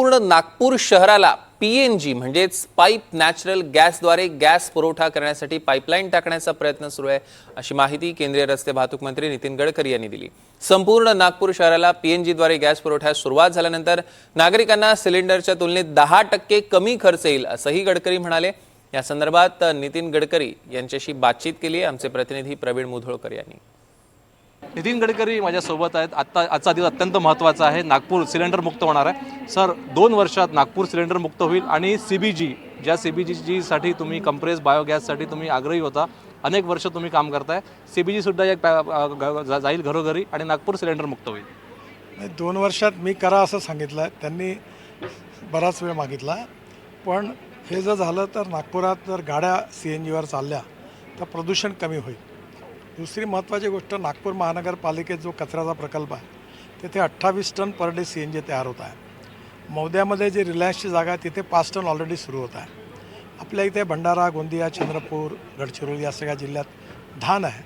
पूर्ण नागपूर शहराला पीएनजी म्हणजेच पाईप नॅचरल गॅसद्वारे गॅस पुरवठा करण्यासाठी पाईपलाईन टाकण्याचा प्रयत्न सुरू आहे, अशी माहिती केंद्रीय रस्ते वाहतूक मंत्री नितीन गडकरी यांनी दिली। संपूर्ण नागपूर शहराला पीएनजीद्वारे गॅस पुरवठ्यास सुरुवात झाल्यानंतर नागरिकांना सिलेंडरच्या तुलनेत 10% कमी खर्च येईल, असंही गडकरी म्हणाले। या संदर्भात नितीन गडकरी यांच्याशी बातचीत केली आहे आमचे प्रतिनिधी प्रवीण मुधोळकर यांनी। नितीन गडकरी माझ्यासोबत आहेत। आजचा दिवस अत्यंत महत्त्वाचा आहे। नागपूर सिलेंडर मुक्त होणार आहे। सर, 2 वर्षात नागपूर सिलेंडर मुक्त होईल आणि सीबीजी ज्या सीबीजी साठी तुम्ही कंप्रेस बायोगॅससाठी तुम्ही आग्रही होता, अनेक वर्ष तुम्ही काम करताय, सीबीजी सुद्धा एक जाईल घरोघरी आणि नागपूर सिलेंडर मुक्त होईल। 2 वर्षात मी करा असं सांगितलं, त्यांनी बराच वेळ मागितला, पण हे जर झालं तर नागपुरात जर गाड्या सीएनजीवर चालल्या तर प्रदूषण कमी होईल। दुसरी महत्त्वाची गोष्ट, नागपूर महानगरपालिकेत जो कचऱ्याचा प्रकल्प आहे तिथे 28 टन पर डे सीएनजी तयार होत आहे। मौद्यामध्ये जे रिलायन्सची जागा आहे तिथे 5 टन ऑलरेडी सुरू होत आहे। आपल्या इथे भंडारा, गोंदिया, चंद्रपूर, गडचिरोली या सगळ्या जिल्ह्यात धान आहे,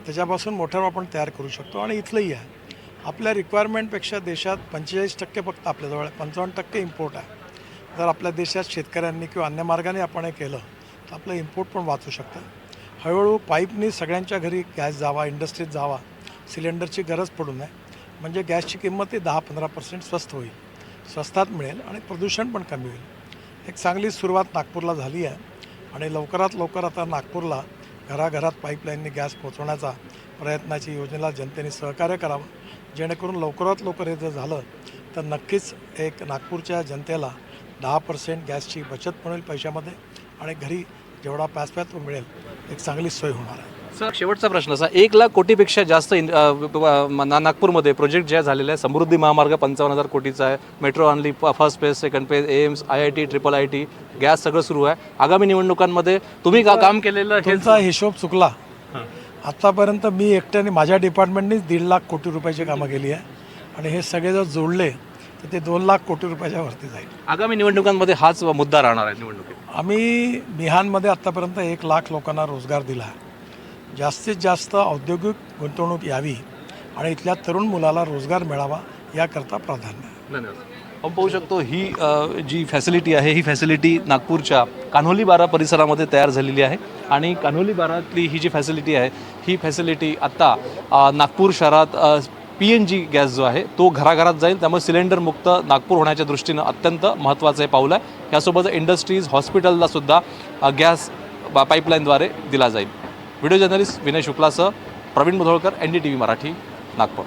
त्याच्यापासून मोटर आपण तयार करू शकतो आणि इथलंही आहे। आपल्या रिक्वायरमेंटपेक्षा देशात 45% फक्त आपल्याजवळ आहे, 55% इम्पोर्ट आहे। जर आपल्या देशात शेतकऱ्यांनी किंवा अन्य मार्गाने आपण हे केलं तर आपलं इम्पोर्ट पण वाचू शकतं। हळूहळू पाईपनी सगळ्यांच्या घरी गॅस जावा, इंडस्ट्रीत जावा, सिलेंडरची गरज पडू नये, म्हणजे गॅसची किंमत ही 10-15% स्वस्त होईल, स्वस्तात मिळेल आणि प्रदूषण पण कमी होईल। एक चांगली सुरुवात नागपूरला झाली आहे आणि लवकरात लवकर आता नागपूरला घराघरात पाईपलाईनने गॅस पोहोचवण्याचा प्रयत्नाची योजनेला जनतेने सहकार्य करावं, जेणेकरून लवकरात लवकर हे जर झालं तर नक्कीच एक नागपूरच्या जनतेला 10% गॅसची बचत पण होईल पैशामध्ये आणि घरी जेवढा पॅसपॅत मिळेल एक चांगली सोय होणार आहे। सर, शेवटचा प्रश्न असा, 1 लाख कोटीपेक्षा जास्त नागपूरमध्ये प्रोजेक्ट जे झालेले आहे, समृद्धी महामार्ग 55,000 कोटीचा आहे, मेट्रो आणली first phase, second phase, AIIMS, IIT, IIIT, gas सगळं सुरू आहे। आगामी निवडणुकांमध्ये तुम्ही काम केलेलं तुमचा हिशोब चुकला। आतापर्यंत मी एकट्याने माझ्या डिपार्टमेंटनीच 1.5 लाख कोटी रुपयाची कामं केली आहे आणि हे सगळे जर जोडले तर ते 2 लाख कोटी रुपयाच्या वरती जाईल। आगामी निवडणुकांमध्ये हाच मुद्दा राहणार आहे निवडणुकीत। आम्ही मिहानमध्ये आत्तापर्यंत 1 लाख लोकांना रोजगार दिला आहे। जास्तीत जास्त औद्योगिक गुंतवणूक यावी आणि इथल्या तरुण मुलाला रोजगार मिळावा याकरता प्राधान्य आहे। धन्यवाद। आपण पाहू शकतो ही जी फॅसिलिटी आहे, ही फॅसिलिटी नागपूरच्या कान्होली बारा परिसरामध्ये तयार झालेली आहे आणि कान्होली बारातली ही जी फॅसिलिटी आहे, ही फॅसिलिटी आत्ता नागपूर शहरात पीएनजी गॅस जो आहे तो घराघरात जाईल, त्यामुळे सिलेंडर मुक्त नागपूर होण्याच्या दृष्टीनं अत्यंत महत्त्वाचं हे पाऊल आहे। यासोबत इंडस्ट्रीज, हॉस्पिटलला सुद्धा गॅस पाईपलाईनद्वारे दिला जाईल। व्हिडिओ जर्नलिस्ट विनय शुक्लासह प्रवीण मुधोळकर, NDTV मराठी, नागपूर।